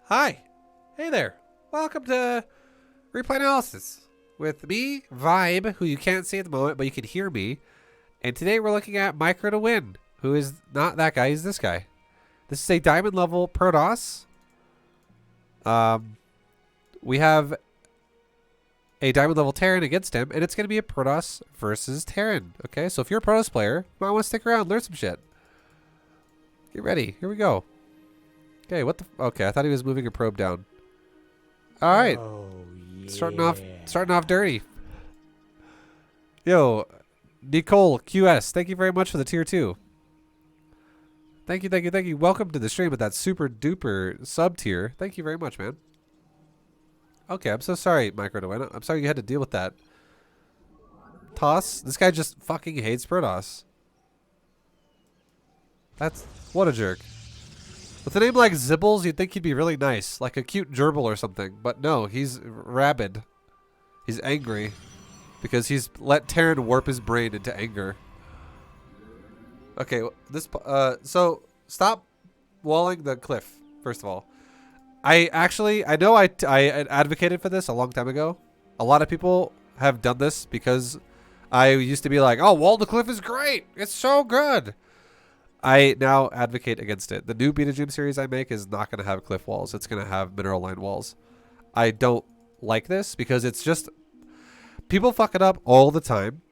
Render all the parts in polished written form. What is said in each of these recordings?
Hi. Hey there. Welcome to Replay Analysis with me, ViBE, who you can't see at the moment, but you can hear me. And today we're looking at Micro to Win, who is not that guy, he's this guy. This is a diamond level Protoss. We have a diamond level Terran against him, and it's going to be a Protoss versus Terran. Okay, so if you're a Protoss player, you might want to stick around, learn some shit. Get ready. Here we go. Okay, what the... Okay, I thought he was moving a probe down. All right. Oh, yeah. Starting off dirty. Yo, Nicole QS, thank you very much for the tier 2. Thank you. Welcome to the stream with that super duper sub tier. Thank you very much, man. Okay, I'm so sorry, Micro to Win. I'm sorry you had to deal with that. Toss. This guy just fucking hates Protoss. That's... What a jerk. With a name like Zibbles, you'd think he'd be really nice. Like a cute gerbil or something. But no, he's rabid. He's angry. Because he's let Terran warp his brain into anger. Okay, this... so, stop walling the cliff, first of all. I know I advocated for this a long time ago. A lot of people have done this because I used to be like, oh, wall the cliff is great. It's so good. I now advocate against it. The new Beta Dream series I make is not going to have cliff walls. It's going to have mineral line walls. I don't like this because it's just... People fuck it up all the time.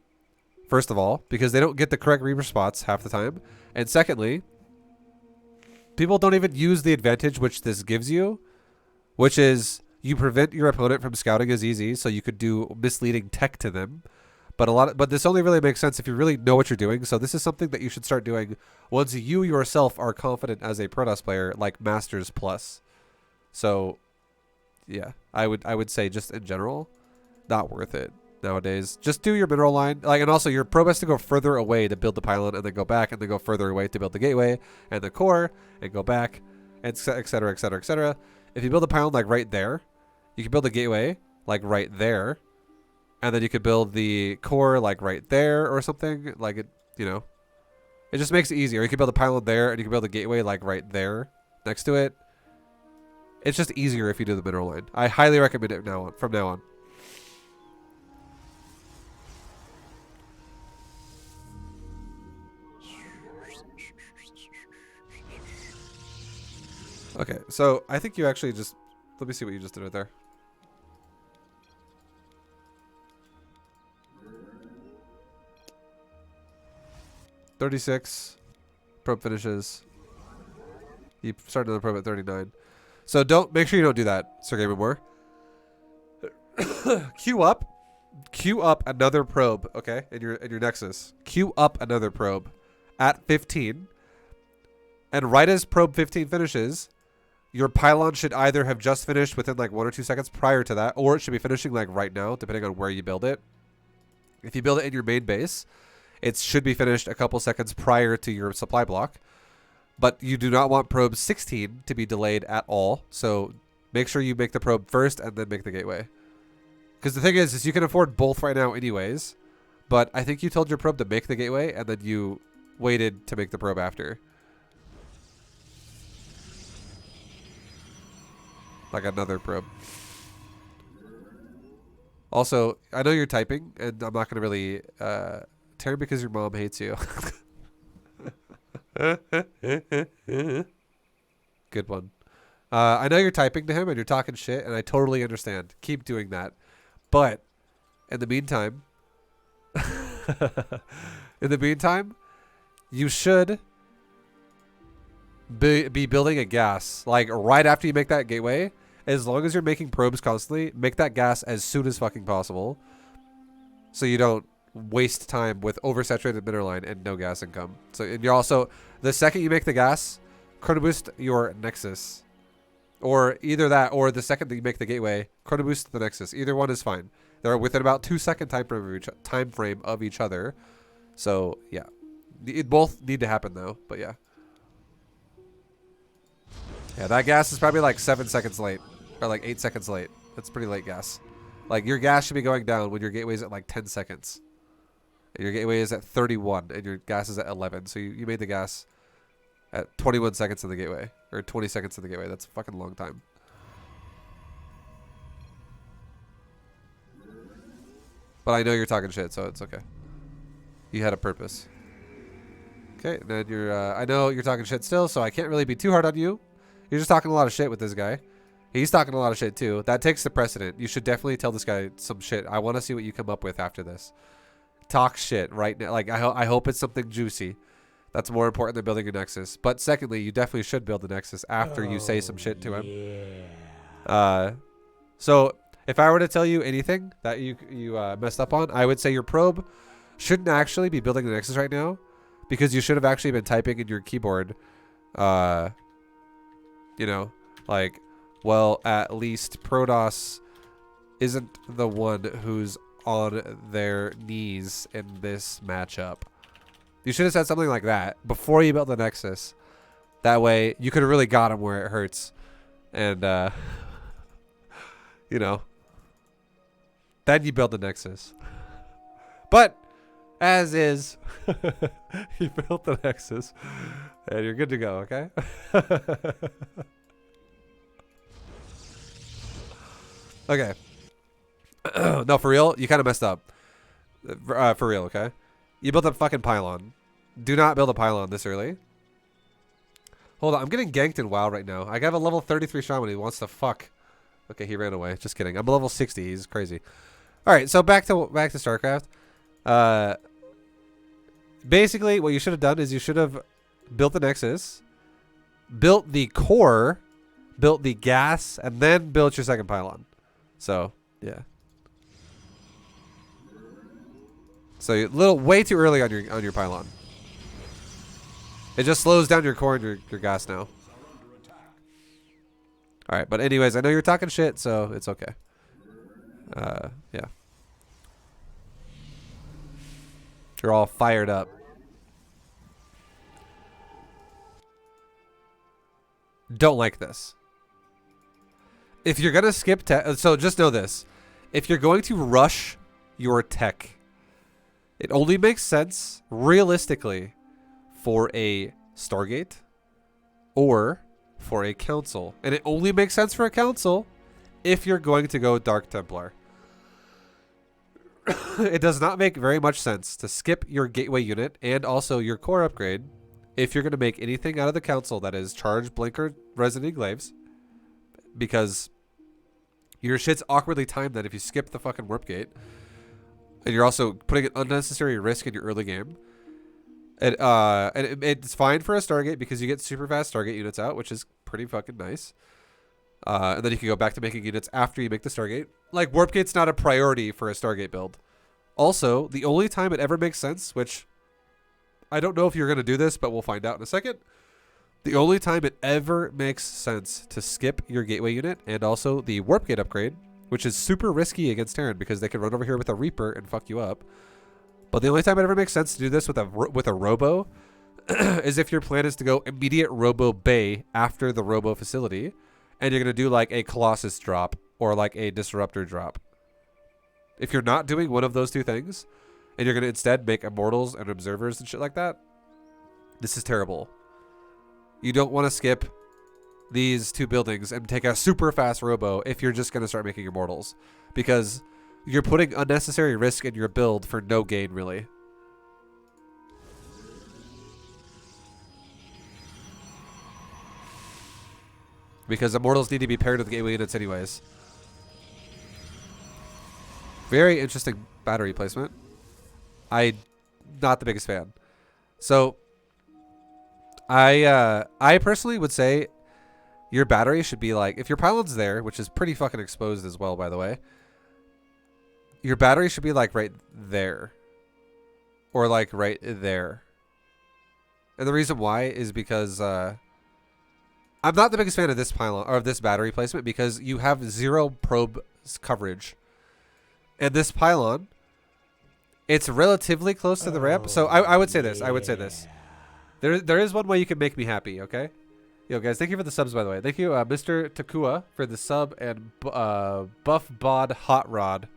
First of all, because they don't get the correct Reaper spots half the time. And secondly, people don't even use the advantage which this gives you, which is you prevent your opponent from scouting as easy, so you could do misleading tech to them. But this only really makes sense if you really know what you're doing. So this is something that you should start doing once you yourself are confident as a Protoss player, like Masters Plus. So, yeah, I would say just in general, not worth it nowadays. Just do your mineral line, and also your probe has to go further away to build the pylon, and then go back, and then go further away to build the gateway and the core, and go back, and etc. etc. etc. If you build a pylon like right there, you can build a gateway like right there. And then you could build the core like right there or something. Like it, it just makes it easier. You could build a pylon there and you can build a gateway like right there next to it. It's just easier if you do the mineral line. I highly recommend it from now on. Okay, so I think you actually just... Let me see what you just did right there. $36 probe finishes. You start another probe at 39. So make sure you don't do that, Sir Gamer Moore. Queue up another probe, okay? In your Nexus. Queue up another probe at 15. And right as probe 15 finishes, your pylon should either have just finished within like 1 or 2 seconds prior to that, or it should be finishing like right now, depending on where you build it. If you build it in your main base, it should be finished a couple seconds prior to your supply block. But you do not want probe 16 to be delayed at all. So make sure you make the probe first and then make the gateway. Because the thing is you can afford both right now anyways. But I think you told your probe to make the gateway and then you waited to make the probe after. Like another probe. Also, I know you're typing and I'm not going to really... Terran because your mom hates you. Good one. I know you're typing to him and you're talking shit, and I totally understand. Keep doing that. But in the meantime, you should be building a gas. Like right after you make that gateway, as long as you're making probes constantly, make that gas as soon as fucking possible. So you don't waste time with oversaturated mineral line and no gas income. So and you're also, the second you make the gas, chrono boost your Nexus, or either that or the second that you make the gateway, chrono boost the Nexus. Either one is fine. They're within about 2-second time frame of each other. So yeah, it both need to happen though. But yeah, that gas is probably like 7 seconds late or like 8 seconds late. That's pretty late gas. Like your gas should be going down when your gateway's at like 10 seconds. Your gateway is at 31 and your gas is at 11. So you made the gas at 21 seconds in the gateway. Or 20 seconds in the gateway. That's a fucking long time. But I know you're talking shit, so it's okay. You had a purpose. Okay, and then you're, I know you're talking shit still, so I can't really be too hard on you. You're just talking a lot of shit with this guy. He's talking a lot of shit too. That takes the precedent. You should definitely tell this guy some shit. I want to see what you come up with after this. Talk shit right now. Like, I hope it's something juicy. That's more important than building a Nexus. But secondly, you definitely should build a Nexus after you say some shit to him. So if I were to tell you anything that you messed up on, I would say your probe shouldn't actually be building the Nexus right now, because you should have actually been typing in your keyboard, you know, like, well, at least Protoss isn't the one who's on their knees in this matchup. You should have said something like that before you built the Nexus. That way, you could have really got him where it hurts. And, you know, then you build the Nexus. But, as is, you built the Nexus, and you're good to go, okay? Okay. No, for real, you kind of messed up. For real, okay? You built a fucking pylon. Do not build a pylon this early. Hold on, I'm getting ganked in WoW right now. I got a level 33 shaman. He wants to fuck. Okay, he ran away. Just kidding. I'm a level 60. He's crazy. All right, so back to StarCraft. Basically, what you should have done is you should have built the Nexus, built the core, built the gas, and then built your second pylon. So, yeah. So you're way too early on your pylon. It just slows down your core and your gas now. All right, but anyways, I know you're talking shit, so it's okay. Yeah. You're all fired up. Don't like this. If you're gonna skip tech, so just know this: if you're going to rush your tech, it only makes sense realistically for a Stargate or for a council, and it only makes sense for a council if you're going to go Dark Templar. It does not make very much sense to skip your gateway unit and also your core upgrade if you're going to make anything out of the council that is charge, blinker, resident glaives, because your shit's awkwardly timed that if you skip the fucking warp gate, and you're also putting an unnecessary risk in your early game. It's fine for a Stargate because you get super fast Stargate units out, which is pretty fucking nice. And then you can go back to making units after you make the Stargate. Like, warp gate's not a priority for a Stargate build. Also, the only time it ever makes sense, which I don't know if you're going to do this, but we'll find out in a second. The only time it ever makes sense to skip your gateway unit and also the warp gate upgrade, which is super risky against Terran because they can run over here with a Reaper and fuck you up. But the only time it ever makes sense to do this with a Robo is if your plan is to go immediate Robo Bay after the Robo facility, and you're going to do like a Colossus drop or like a Disruptor drop. If you're not doing one of those two things, and you're going to instead make Immortals and Observers and shit like that, this is terrible. You don't want to skip these two buildings and take a super fast Robo if you're just going to start making Immortals, because you're putting unnecessary risk in your build for no gain, really. Because Immortals need to be paired with gateway units anyways. Very interesting battery placement. I'm not the biggest fan. So, I personally would say your battery should be like, if your pylon's there, which is pretty fucking exposed as well, by the way, your battery should be like right there. Or like right there. And the reason why is because I'm not the biggest fan of this pylon or of this battery placement because you have zero probe coverage. And this pylon, it's relatively close to the ramp. So I would say this. I would say this. There is one way you can make me happy, okay? Yo, guys, thank you for the subs, by the way. Thank you, Mr. Takua, for the sub, and Buff Bod Hot Rod.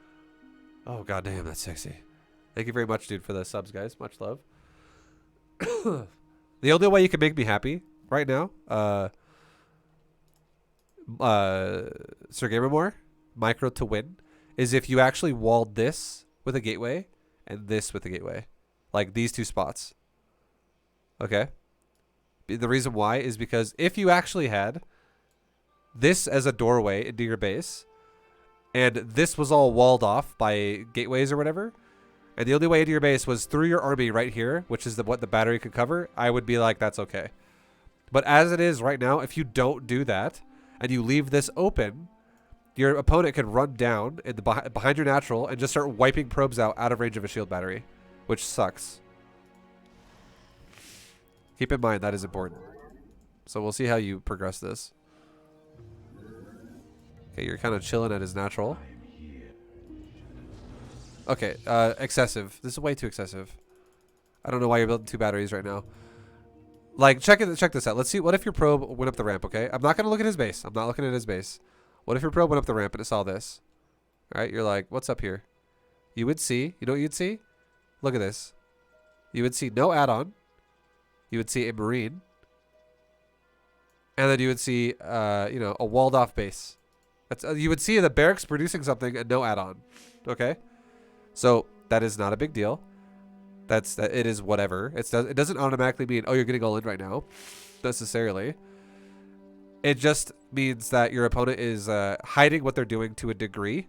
Oh, goddamn, that's sexy. Thank you very much, dude, for the subs, guys. Much love. The only way you can make me happy right now, Sir Gamermore, micro to win, is if you actually walled this with a gateway and this with a gateway. Like these two spots. Okay? The reason why is because if you actually had this as a doorway into your base, and this was all walled off by gateways or whatever, and the only way into your base was through your army right here, which is what the battery could cover, I would be like, that's okay. But as it is right now, if you don't do that, and you leave this open, your opponent could run down in the behind your natural and just start wiping probes out of range of a shield battery, which sucks. Keep in mind that is important. So we'll see how you progress this. Okay, you're kind of chilling at his natural. Okay, excessive. This is way too excessive. I don't know why you're building 2 batteries right now. Like, check this out. Let's see. What if your probe went up the ramp, okay? I'm not going to look at his base. I'm not looking at his base. What if your probe went up the ramp and it saw this? All right, you're like, what's up here? You would see. You know what you'd see? Look at this. You would see no add-on. You would see a marine. And then you would see, you know, a walled-off base. That's you would see the barracks producing something and no add-on. Okay? So, that is not a big deal. It is whatever. It doesn't automatically mean, oh, you're getting all in right now, necessarily. It just means that your opponent is hiding what they're doing to a degree.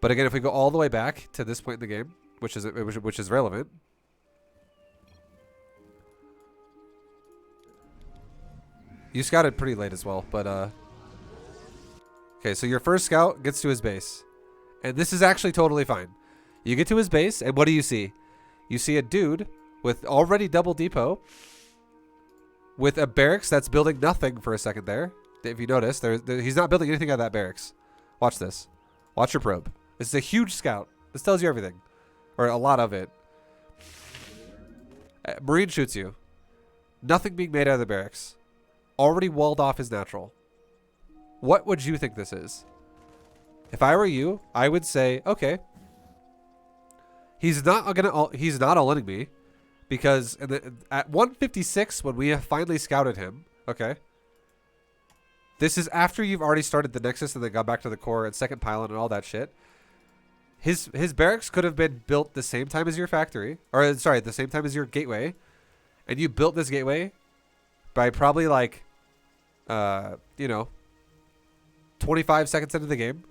But again, if we go all the way back to this point in the game, which is relevant, you scouted pretty late as well. But okay, so your first scout gets to his base, and this is actually totally fine. You get to his base, and what do you see? You see a dude with already double depot with a barracks that's building nothing for a second there. If you notice, he's not building anything out of that barracks. Watch this. Watch your probe. This is a huge scout. This tells you everything. Or a lot of it. Marine shoots you. Nothing being made out of the barracks. Already walled off his natural. What would you think this is? If I were you, I would say, okay. He's not all-inning me, because at 156 when we have finally scouted him, okay. This is after you've already started the Nexus and then got back to the core and second pylon and all that shit. His barracks could have been built the same time as your factory, or sorry, the same time as your gateway, and you built this gateway by probably like, you know, 25 seconds into the game,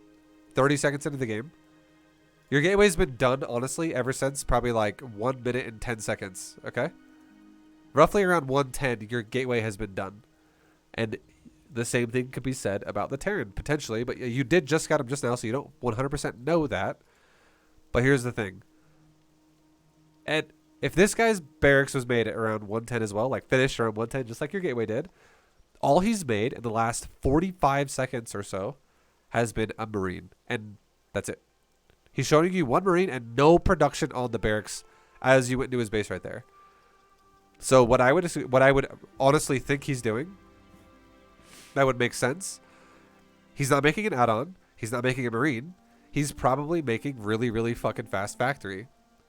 30 seconds into the game. Your gateway's been done, honestly, ever since probably like 1 minute and 10 seconds, okay? Roughly around 1:10, your gateway has been done. And the same thing could be said about the Terran, potentially, but you did just got him just now, so you don't 100% know that. But here's the thing. And if this guy's barracks was made at around 1:10 as well, like finished around 1:10, just like your gateway did, all he's made in the last 45 seconds or so has been a marine, and that's it. He's showing you 1 marine and no production on the barracks as you went into his base right there. So what I would honestly think he's doing, that would make sense. He's not making an add-on. He's not making a marine. He's probably making really, really fucking fast factory.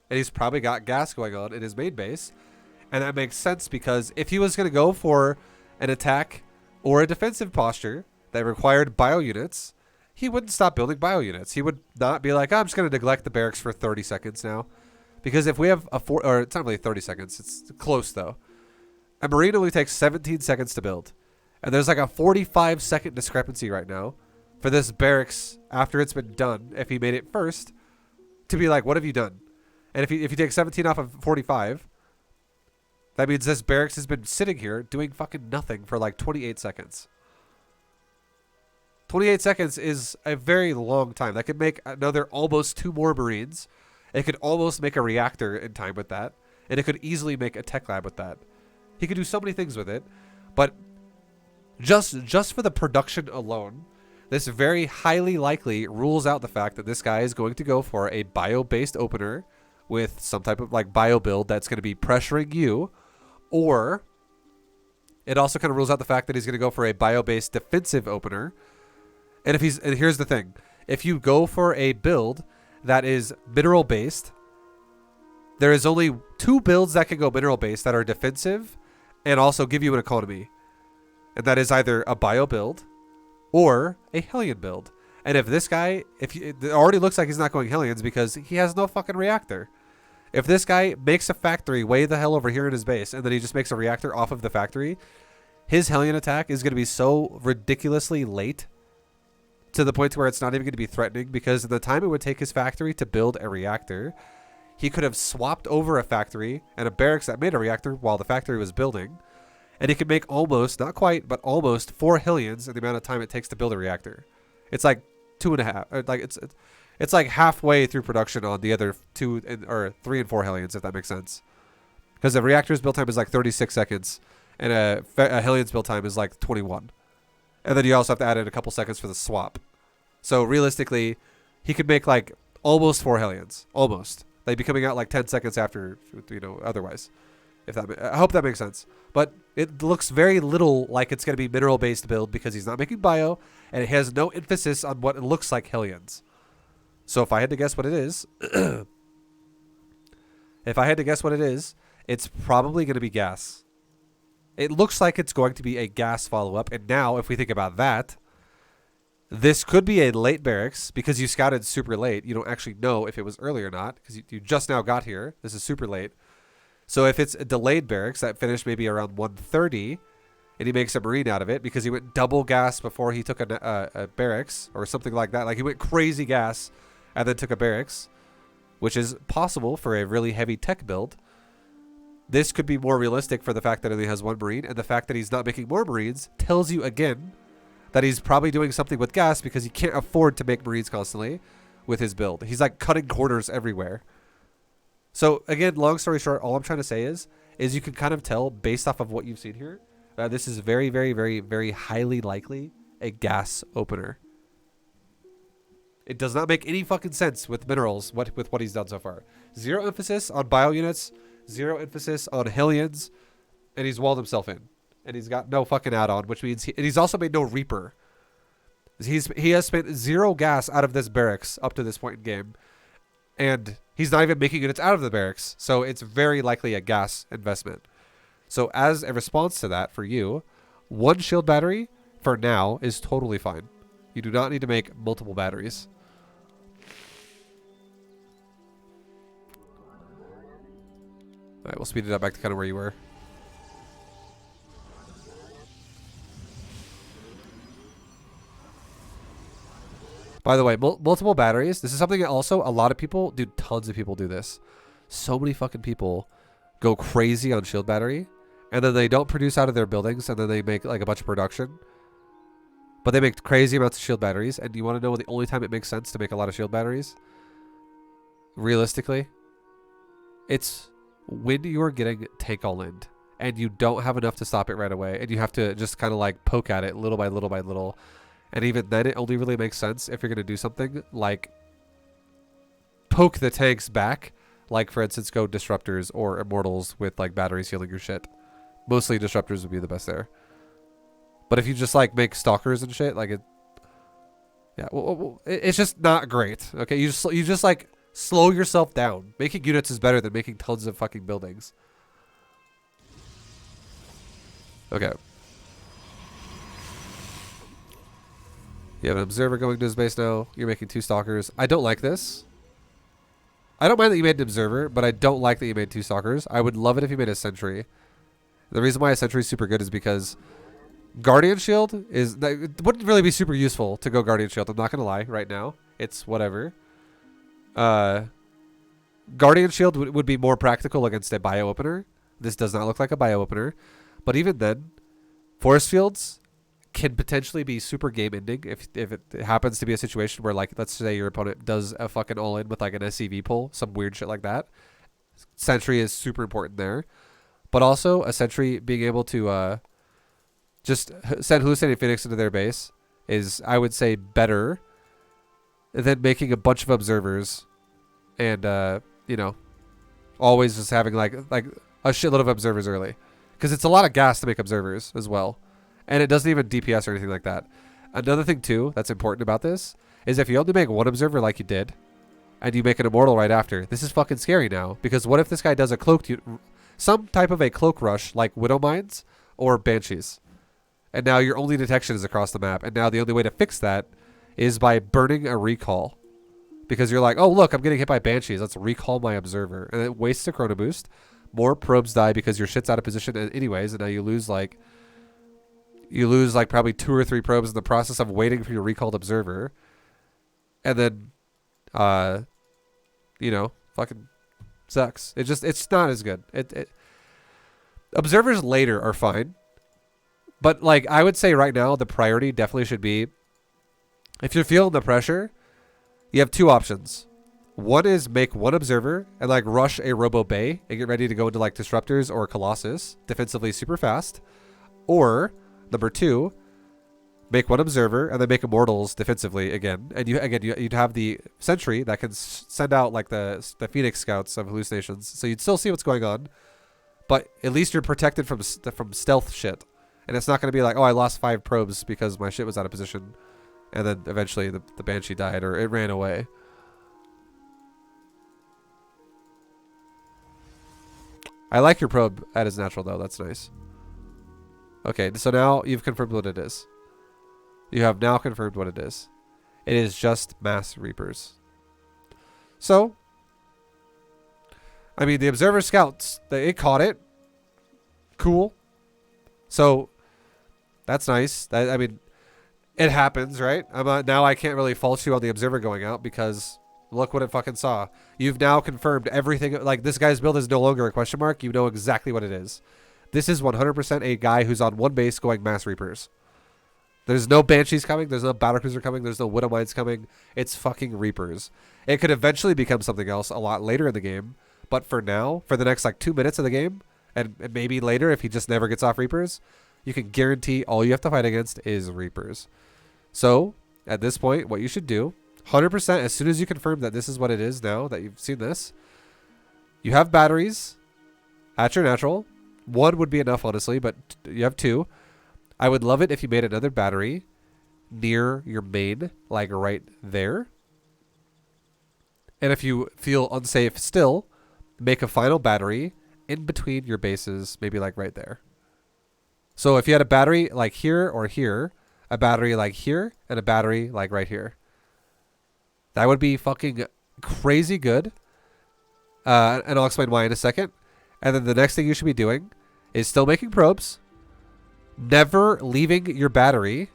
And he's probably got gas going on in his main base. And that makes sense because if he was going to go for an attack or a defensive posture that required bio units, he wouldn't stop building bio units. He would not be like, oh, I'm just going to neglect the barracks for 30 seconds now. Because if we have or it's not really 30 seconds. It's close though. A marine only takes 17 seconds to build. And there's like a 45-second discrepancy right now for this barracks after it's been done, if he made it first, to be like, what have you done? And if you take 17 off of 45, that means this barracks has been sitting here doing fucking nothing for like 28 seconds. 28 seconds is a very long time. That could make another almost 2 more marines. It could almost make a reactor in time with that. And it could easily make a tech lab with that. He could do so many things with it. But just for the production alone, this very highly likely rules out the fact that this guy is going to go for a bio-based opener with some type of like bio build that's going to be pressuring you. Or it also kind of rules out the fact that he's going to go for a bio-based defensive opener. And here's the thing. If you go for a build that is mineral based, there is only 2 builds that can go mineral based that are defensive and also give you an economy. And that is either a bio build or a Hellion build. And if this guy, it already looks like he's not going Hellions because he has no fucking reactor. If this guy makes a factory way the hell over here in his base, and then he just makes a reactor off of the factory, his Hellion attack is going to be so ridiculously late to the point where it's not even going to be threatening, because in the time it would take his factory to build a reactor, he could have swapped over a factory and a barracks that made a reactor while the factory was building, and he could make almost, not quite, but almost 4 Hellions in the amount of time it takes to build a reactor. It's like 2.5, like it's like halfway through production on the other 2 or 3 and 4 Hellions, if that makes sense. Because the reactor's build time is like 36 seconds, and a Hellion's build time is like 21. And then you also have to add in a couple seconds for the swap. So realistically, he could make like almost 4 Hellions. Almost. They'd be coming out like 10 seconds after, otherwise. I hope that makes sense. But it looks very little like it's going to be mineral-based build because he's not making bio, and it has no emphasis on what it looks like Hellions. So if I had to guess what it is, it's probably going to be gas. It looks like it's going to be a gas follow-up. And now, if we think about that, this could be a late barracks because you scouted super late. You don't actually know if it was early or not because you just now got here. This is super late. So if it's a delayed barracks that finished maybe around 1:30, and he makes a marine out of it because he went double gas before he took a barracks or something like that. Like he went crazy gas and then took a barracks, which is possible for a really heavy tech build. This could be more realistic for the fact that he only has 1 marine, and the fact that he's not making more marines tells you again that he's probably doing something with gas because he can't afford to make marines constantly with his build. He's like cutting corners everywhere. So again, long story short, all I'm trying to say is you can kind of tell based off of what you've seen here that this is very, very, very, very highly likely a gas opener. It does not make any fucking sense with minerals with what he's done so far. 0 emphasis on bio units, 0 emphasis on Hellions, and he's walled himself in. And he's got no fucking add-on, which means and he's also made no Reaper. He has spent 0 gas out of this barracks up to this point in game. And he's not even making units out of the barracks. So it's very likely a gas investment. So as a response to that for you, 1 shield battery for now is totally fine. You do not need to make multiple batteries. All right, we'll speed it up back to kind of where you were. By the way, multiple batteries. This is something that also a lot of people do. Tons of people do this. So many fucking people go crazy on shield battery, and then they don't produce out of their buildings, and then they make like a bunch of production. But they make crazy amounts of shield batteries. And you want to know the only time it makes sense to make a lot of shield batteries? Realistically, it's when you are getting tank all in, and you don't have enough to stop it right away, and you have to just kind of like poke at it little by little by little. And even then, it only really makes sense if you're going to do something like poke the tanks back. Like, for instance, go Disruptors or Immortals with, like, batteries healing your shit. Mostly Disruptors would be the best there. But if you just, like, make Stalkers and shit, like, it's just not great. Okay, you just, like, slow yourself down. Making units is better than making tons of fucking buildings. Okay. You have an Observer going to his base now. You're making 2 Stalkers. I don't like this. I don't mind that you made an Observer, but I don't like that you made 2 Stalkers. I would love it if you made a Sentry. The reason why a Sentry is super good is because Guardian Shield it wouldn't really be super useful to go Guardian Shield. I'm not going to lie right now. It's whatever. Guardian Shield would be more practical against a bio opener. This does not look like a bio opener. But even then, Force Fields can potentially be super game ending if it happens to be a situation where, like, let's say your opponent does a fucking all in with like an SCV pull, some weird shit like that. Sentry is super important there, but also a Sentry being able to just send Hallucinating Phoenix into their base is, I would say, better than making a bunch of Observers and always just having like a shitload of Observers early, because it's a lot of gas to make Observers as well. And it doesn't even DPS or anything like that. Another thing, too, that's important about this is if you only make 1 Observer like you did, and you make an Immortal right after, this is fucking scary now. Because what if this guy does a some type of a cloak rush like Widow Mines or Banshees? And now your only detection is across the map. And now the only way to fix that is by burning a recall. Because you're like, oh, look, I'm getting hit by banshees. Let's recall my observer. And it wastes a chrono boost. More probes die because your shit's out of position anyways. And now you lose like probably 2 or 3 probes in the process of waiting for your recalled observer. And then, fucking sucks. It's not as good. Observers later are fine. But like, I would say right now, the priority definitely should be, if you're feeling the pressure, you have 2 options. One is make 1 observer and like rush a Robo Bay and get ready to go into like Disruptors or Colossus defensively super fast. Or number 2, make 1 observer and then make Immortals defensively again. And you'd have the Sentry that can send out like the Phoenix Scouts of hallucinations. So you'd still see what's going on, but at least you're protected from stealth shit. And it's not going to be like, oh, I lost 5 probes because my shit was out of position. And then eventually the Banshee died or it ran away. I like your probe at its natural though. That's nice. Okay, so now you've confirmed what it is. You have now confirmed what it is. It is just Mass Reapers. So, I mean, the Observer Scouts, it caught it. Cool. So, that's nice. I mean, it happens, right? Now I can't really fault you on the Observer going out because look what it fucking saw. You've now confirmed everything. Like, this guy's build is no longer a question mark. You know exactly what it is. This is 100% a guy who's on 1 base going Mass Reapers. There's no Banshees coming. There's no Battlecruiser coming. There's no Widow Mines coming. It's fucking Reapers. It could eventually become something else a lot later in the game. But for now, for the next like 2 minutes of the game, and maybe later if he just never gets off Reapers, you can guarantee all you have to fight against is Reapers. So, at this point, what you should do, 100%, as soon as you confirm that this is what it is now, that you've seen this, you have batteries at your natural. 1 would be enough, honestly, but you have 2. I would love it if you made another battery near your main, like right there. And if you feel unsafe still, make a final battery in between your bases, maybe like right there. So if you had a battery like here or here, a battery like here, and a battery like right here, that would be fucking crazy good. And I'll explain why in a second. And then the next thing you should be doing is still making probes, never leaving your battery,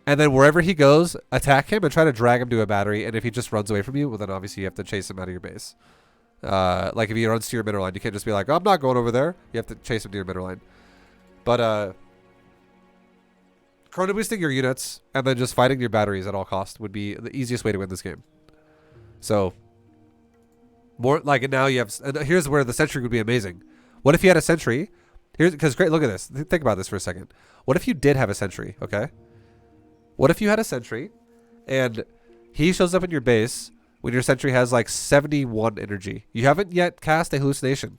and then wherever he goes, attack him and try to drag him to a battery. And if he just runs away from you, well, then obviously you have to chase him out of your base. Like if he runs to your middle line, you can't just be like, oh, I'm not going over there. You have to chase him to your middle line. But chrono boosting your units and then just fighting your batteries at all costs would be the easiest way to win this game. So more like now you have. And here's where the sentry would be amazing. What if you had a sentry? Because great, look at this. Think about this for a second. What if you did have a sentry? Okay. What if you had a sentry, and he shows up in your base when your sentry has like 71 energy? You haven't yet cast a hallucination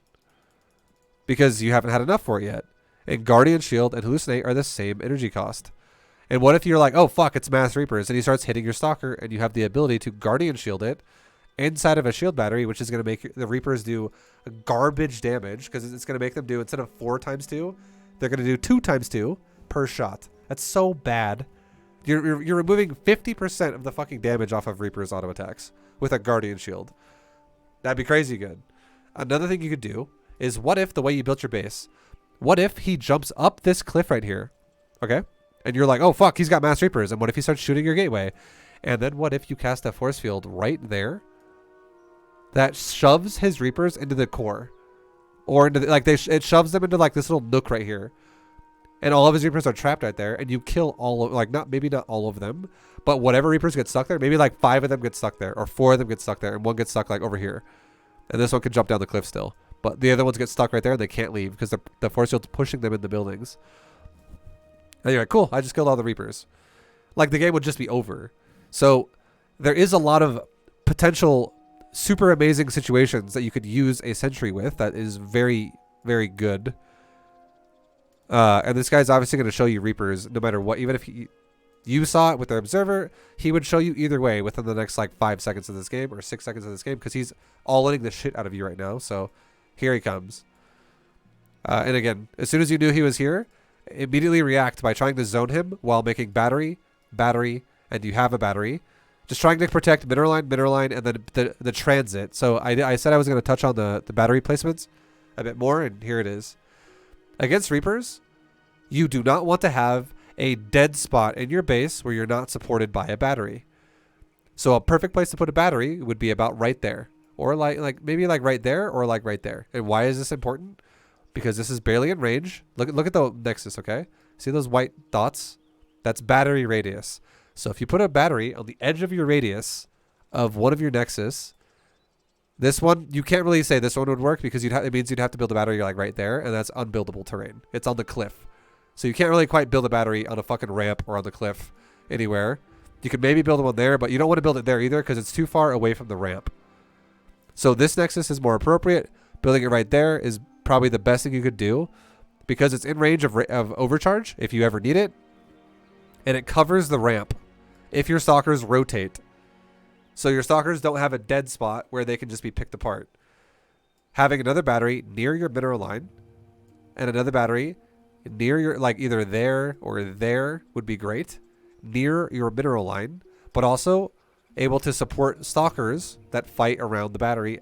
because you haven't had enough for it yet. And Guardian Shield and Hallucinate are the same energy cost. And what if you're like, oh fuck, it's Mass Reapers, and he starts hitting your Stalker, and you have the ability to Guardian Shield it inside of a shield battery, which is going to make the Reapers do garbage damage because it's going to make them do, instead of 4 times 2, they're going to do 2 times 2 per shot. That's so bad. You're removing 50% of the fucking damage off of Reaper's auto attacks with a Guardian Shield. That'd be crazy good. Another thing you could do is, what if the way you built your base, what if he jumps up this cliff right here, okay? And you're like, oh fuck, he's got Mass Reapers. And what if he starts shooting your gateway? And then what if you cast a force field right there that shoves his Reapers into the core, or into like it shoves them into like this little nook right here, and all of his Reapers are trapped right there, and you kill all of, like, maybe not all of them, but whatever Reapers get stuck there, maybe like 5 of them get stuck there, or 4 of them get stuck there, and 1 gets stuck like over here, and this one can jump down the cliff still, but the other ones get stuck right there and they can't leave because the force field's pushing them in the buildings. Anyway, cool. I just killed all the Reapers. Like, the game would just be over. So there is a lot of potential super amazing situations that you could use a sentry with that is very, very good. And this guy's obviously going to show you Reapers no matter what. Even if you saw it with the Observer, he would show you either way within the next like 5 seconds of this game or 6 seconds of this game, because he's all-inning the shit out of you right now. So here he comes. And again, as soon as you knew he was here, immediately react by trying to zone him while making battery, battery, and you have a battery, just trying to protect mineral line, and then the transit. So I said I was going to touch on the battery placements a bit more, and here it is. Against Reapers, you do not want to have a dead spot in your base where you're not supported by a battery. So a perfect place to put a battery would be about right there, or like maybe like right there, or like right there. And why is this important? Because this is barely in range. Look at the Nexus, okay? See those white dots? That's battery radius. So if you put a battery on the edge of your radius of one of your Nexus, this one, you can't really say this one would work because it means you'd have to build a battery like right there, and that's unbuildable terrain. It's on the cliff. So you can't really quite build a battery on a fucking ramp or on the cliff anywhere. You could maybe build one there, but you don't want to build it there either because it's too far away from the ramp. So this Nexus is more appropriate. Building it right there is probably the best thing you could do because it's in range of overcharge if you ever need it. And it covers the ramp if your stalkers rotate. So your stalkers don't have a dead spot where they can just be picked apart. Having another battery near your mineral line and another battery near your, like either there or there would be great, near your mineral line, but also able to support stalkers that fight around the battery,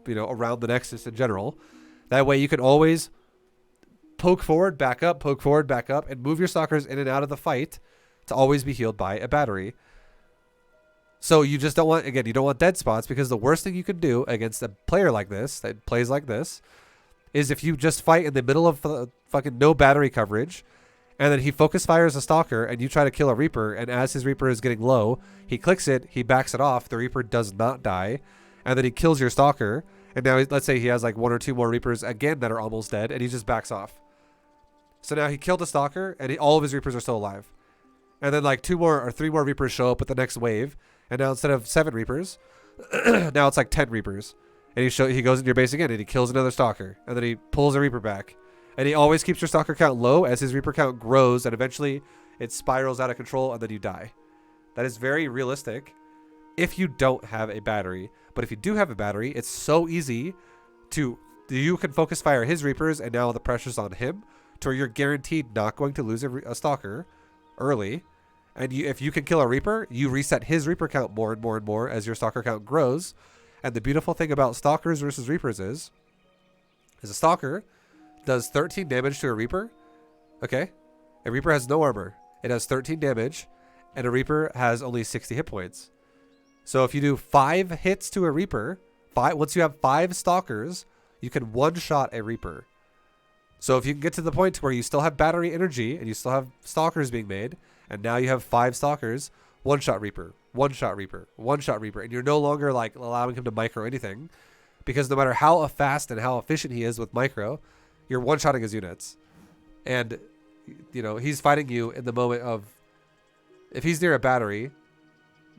around the Nexus in general. That way you can always poke forward, back up, and move your stalkers in and out of the fight to always be healed by a battery. So you just don't want, again, you don't want dead spots, because the worst thing you can do against a player like this, that plays like this, is if you just fight in the middle of fucking no battery coverage, and then he focus fires a stalker, and you try to kill a Reaper, and as his Reaper is getting low, he clicks it, he backs it off, the Reaper does not die, and then he kills your stalker, and now let's say he has like 1 or 2 more Reapers again that are almost dead, and he just backs off. So now he killed a stalker, and all of his Reapers are still alive. And then like 2 more or 3 more Reapers show up with the next wave, and now instead of 7 Reapers, now it's like 10 Reapers. And he goes into your base again, and he kills another stalker, and then he pulls a Reaper back. And he always keeps your stalker count low as his Reaper count grows, and eventually it spirals out of control, and then you die. That is very realistic if you don't have a battery. But if you do have a battery, it's so easy to, you can focus fire his Reapers, and now the pressure's on him, to where you're guaranteed not going to lose a stalker early. And if you can kill a Reaper, you reset his Reaper count more and more and more as your stalker count grows. And the beautiful thing about stalkers versus Reapers is a stalker does 13 damage to a Reaper. Okay? A Reaper has no armor. It has 13 damage, and a Reaper has only 60 hit points. So if you do 5 hits to a Reaper, once you have 5 stalkers, you can one-shot a Reaper. So if you can get to the point where you still have battery energy and you still have stalkers being made, and now you have 5 stalkers, one-shot Reaper, one-shot Reaper, one-shot Reaper, and you're no longer like allowing him to micro anything, because no matter how fast and how efficient he is with micro, you're one-shotting his units. And, he's fighting you in the moment of, if he's near a battery,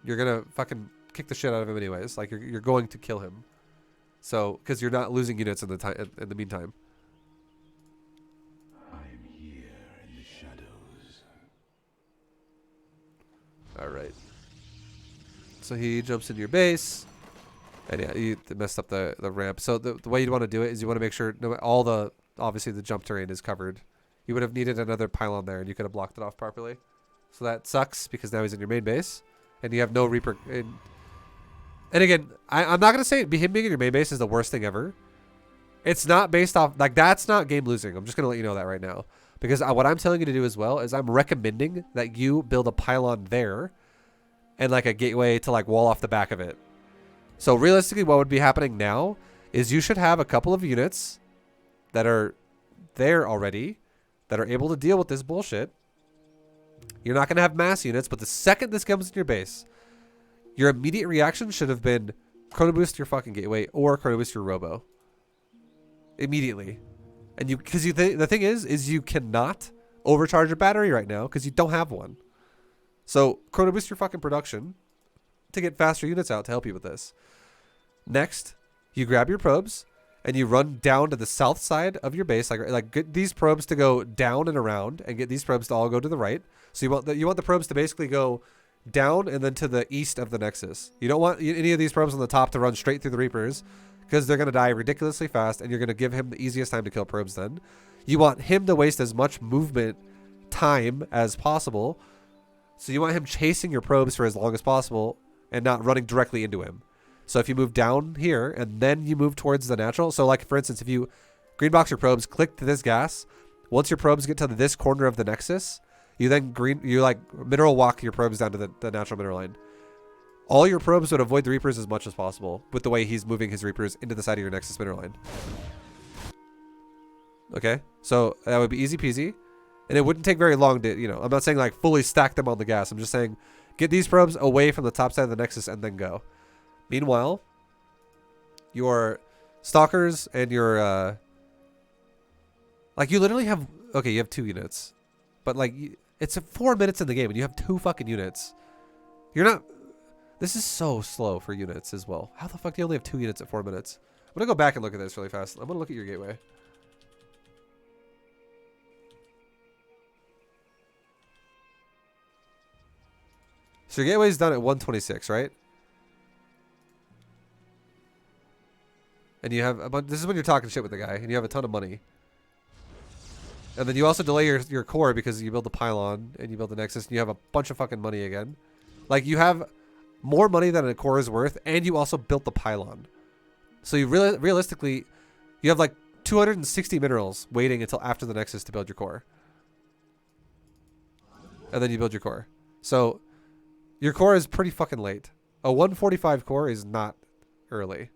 you're going to fucking kick the shit out of him anyways. Like, you're going to kill him. So, because you're not losing units in the meantime. I'm here in the shadows. All right. So he jumps into your base. And yeah, you messed up the ramp. So the way you'd want to do it is you want to make sure obviously the jump terrain is covered. You would have needed another pylon there, and you could have blocked it off properly. So that sucks, because now he's in your main base, and you have no Reaper. And again, I'm not going to say him being in your main base is the worst thing ever. It's not based off, like, that's not game losing. I'm just going to let you know that right now. Because what I'm telling you to do as well is I'm recommending that you build a pylon there and like a gateway to like wall off the back of it. So realistically, what would be happening now is you should have a couple of units that are there already that are able to deal with this bullshit. You're not going to have mass units, but the second this comes in your base, your immediate reaction should have been chrono boost your fucking gateway or chrono boost your robo. Immediately. And because the thing is you cannot overcharge your battery right now because you don't have one. So chrono boost your fucking production to get faster units out to help you with this. Next, you grab your probes and you run down to the south side of your base, like get these probes to go down and around, and get these probes to all go to the right. So you want the probes to basically go down and then to the east of the Nexus. You don't want any of these probes on the top to run straight through the Reapers, because they're going to die ridiculously fast, and you're going to give him the easiest time to kill probes then. You want him to waste as much movement time as possible So you want him chasing your probes for as long as possible and not running directly into him. So if you move down here and then you move towards the natural. So like for instance, if you green box your probes, click to this gas. Once your probes get to this corner of the nexus, you then like mineral walk your probes down to the natural mineral line. All your probes would avoid the Reapers as much as possible with the way he's moving his Reapers into the side of your nexus mineral line. Okay, so that would be easy peasy. And it wouldn't take very long to, you know, I'm not saying like fully stack them on the gas. I'm just saying get these probes away from the top side of the nexus and then go. Meanwhile, your stalkers and your, like you literally have, okay, you have 2 units. But like, it's 4 minutes in the game and you have 2 fucking units. You're not, this is so slow for units as well. How the fuck do you only have 2 units at 4 minutes? I'm going to go back and look at this really fast. I'm going to look at your gateway. So your gateway's done at 126, right? And you have a bunch, this is when you're talking shit with the guy and you have a ton of money. And then you also delay your core because you build the pylon and you build the nexus and you have a bunch of fucking money again. Like you have more money than a core is worth and you also built the pylon. So you realistically, you have like 260 minerals waiting until after the nexus to build your core. And then you build your core. So your core is pretty fucking late. A 145 core is not early.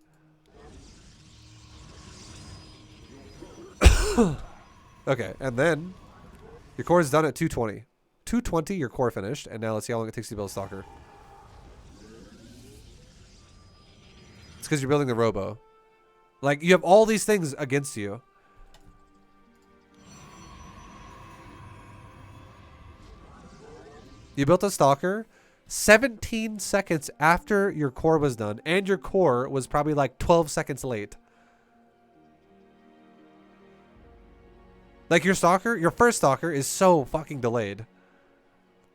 Okay, and then your core is done at 220. 220, your core finished, and now let's see how long it takes to build a stalker. It's because you're building the robo. Like, you have all these things against you. You built a stalker 17 seconds after your core was done, and your core was probably like 12 seconds late. Like your stalker, your first stalker is so fucking delayed.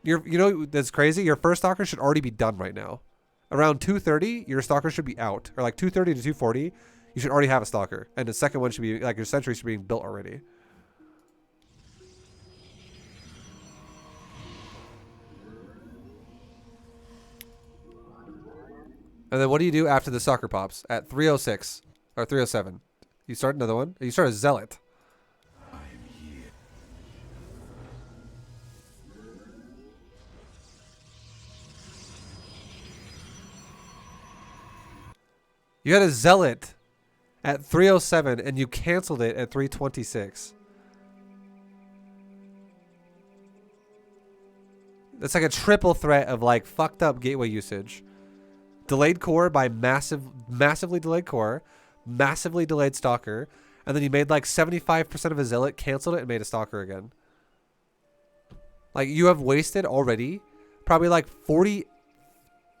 You know that's crazy? Your first stalker should already be done right now. Around 2:30, your stalker should be out. Or like 2:30 to 2:40, you should already have a stalker. And the second one should be, like your sentry should be built already. And then what do you do after the stalker pops? At 306 or 307. You start another one. You start a zealot. You had a zealot at 307 and you canceled it at 326. That's like a triple threat of like fucked up gateway usage. Delayed core by massively delayed core, massively delayed stalker, and then you made like 75% of a zealot, canceled it, and made a stalker again. Like you have wasted already probably like 40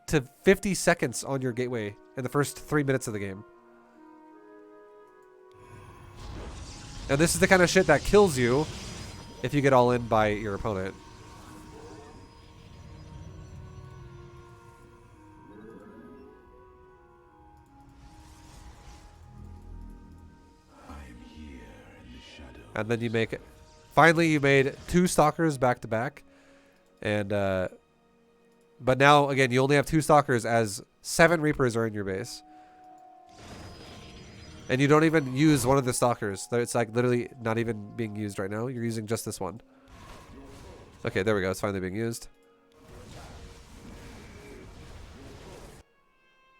to 50 seconds on your gateway in the first 3 minutes of the game. And this is the kind of shit that kills you if you get all in by your opponent. And then you make it. Finally, you made 2 stalkers back to back. And, but now, again, you only have 2 stalkers as 7 Reapers are in your base. And you don't even use one of the stalkers. It's like literally not even being used right now. You're using just this one. Okay, there we go. It's finally being used.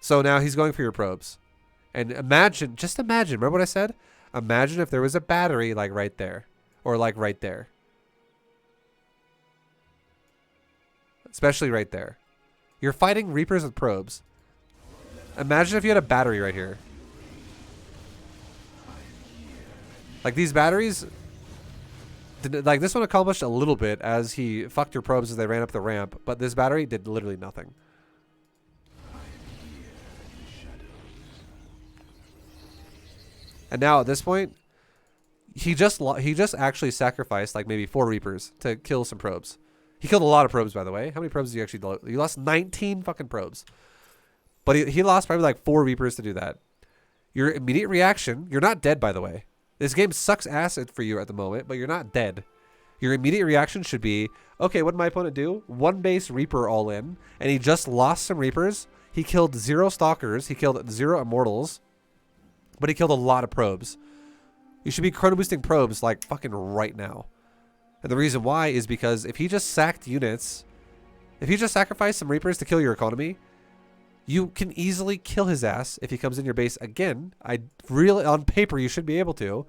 So now he's going for your probes. And imagine, just imagine, remember what I said? Imagine if there was a battery like right there. Or like right there. Especially right there. You're fighting Reapers with probes. Imagine if you had a battery right here. Like these batteries, like this one accomplished a little bit as he fucked your probes as they ran up the ramp, but this battery did literally nothing. And now at this point, he just actually sacrificed like maybe 4 Reapers to kill some probes. He killed a lot of probes, by the way. How many probes did you actually do? You lost 19 fucking probes. But he lost probably like 4 Reapers to do that. Your immediate reaction, you're not dead, by the way. This game sucks ass for you at the moment, but you're not dead. your immediate reaction should be, okay, what did my opponent do? One base Reaper all in, and he just lost some Reapers. He killed 0 Stalkers. He killed 0 Immortals, but he killed a lot of probes. You should be chrono boosting probes like fucking right now. And the reason why is because if he just sacked units, if he just sacrificed some Reapers to kill your economy, you can easily kill his ass if he comes in your base again. On paper, you should be able to.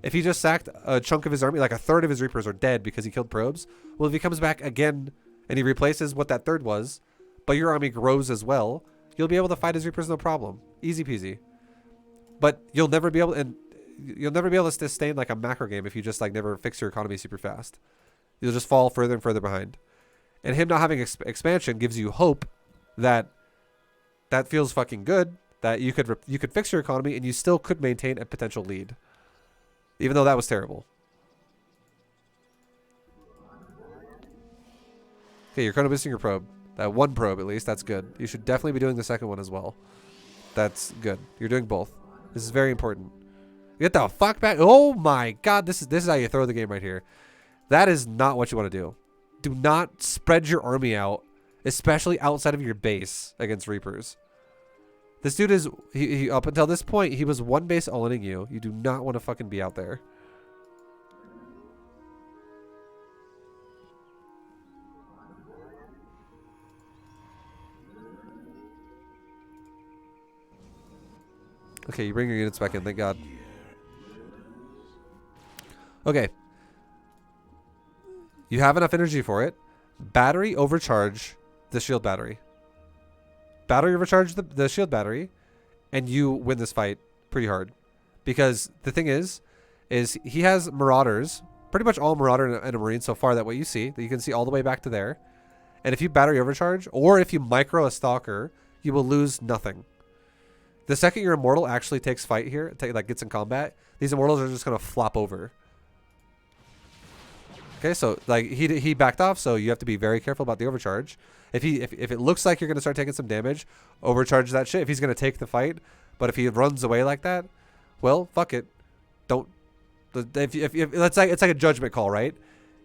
If he just sacked a chunk of his army, like a third of his Reapers are dead because he killed probes. Well, if he comes back again and he replaces what that third was, but your army grows as well, you'll be able to fight his Reapers no problem. Easy peasy. But you'll never be able to sustain like a macro game if you just like never fix your economy super fast. You'll just fall further and further behind. And him not having expansion gives you hope that feels fucking good, that you could fix your economy and you still could maintain a potential lead. Even though that was terrible. Okay, you're chrono boosting your probe. That one probe at least, that's good. You should definitely be doing the second one as well. That's good. You're doing both. This is very important. Get the fuck back. Oh my god, this is how you throw the game right here. That is not what you want to do. Do not spread your army out, especially outside of your base against Reapers. This dude is, he up until this point, he was one base all-inning you. You do not want to fucking be out there. Okay, you bring your units back in, thank God. Okay. You have enough energy for it. Battery overcharge the shield battery. Battery overcharge the shield battery, and you win this fight pretty hard. Because the thing is he has Marauders, pretty much all Marauder and a Marine so far, that what you see, that you can see all the way back to there. And if you battery overcharge, or if you micro a Stalker, you will lose nothing. The second your Immortal actually takes fight here, like gets in combat, these Immortals are just going to flop over. Okay, so like he backed off, so you have to be very careful about the overcharge. If it looks like you're going to start taking some damage, overcharge that shit if he's going to take the fight. But if he runs away like that, well, fuck it. Don't. If it's like a judgment call, right?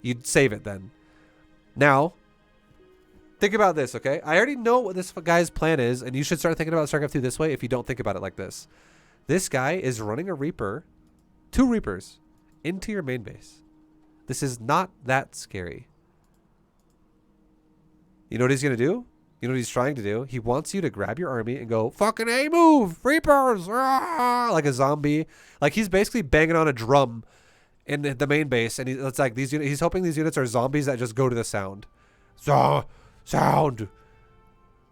You'd save it then. Now, think about this, okay? I already know what this guy's plan is, and you should start thinking about StarCraft 2 this way if you don't think about it like this. This guy is running a Reaper, 2 Reapers, into your main base. This is not that scary. You know what he's going to do? You know what he's trying to do? He wants you to grab your army and go, fucking A move! Reapers! Ah! Like a zombie. Like he's basically banging on a drum in the main base. And it's like he's hoping these units are zombies that just go to the sound. Sound!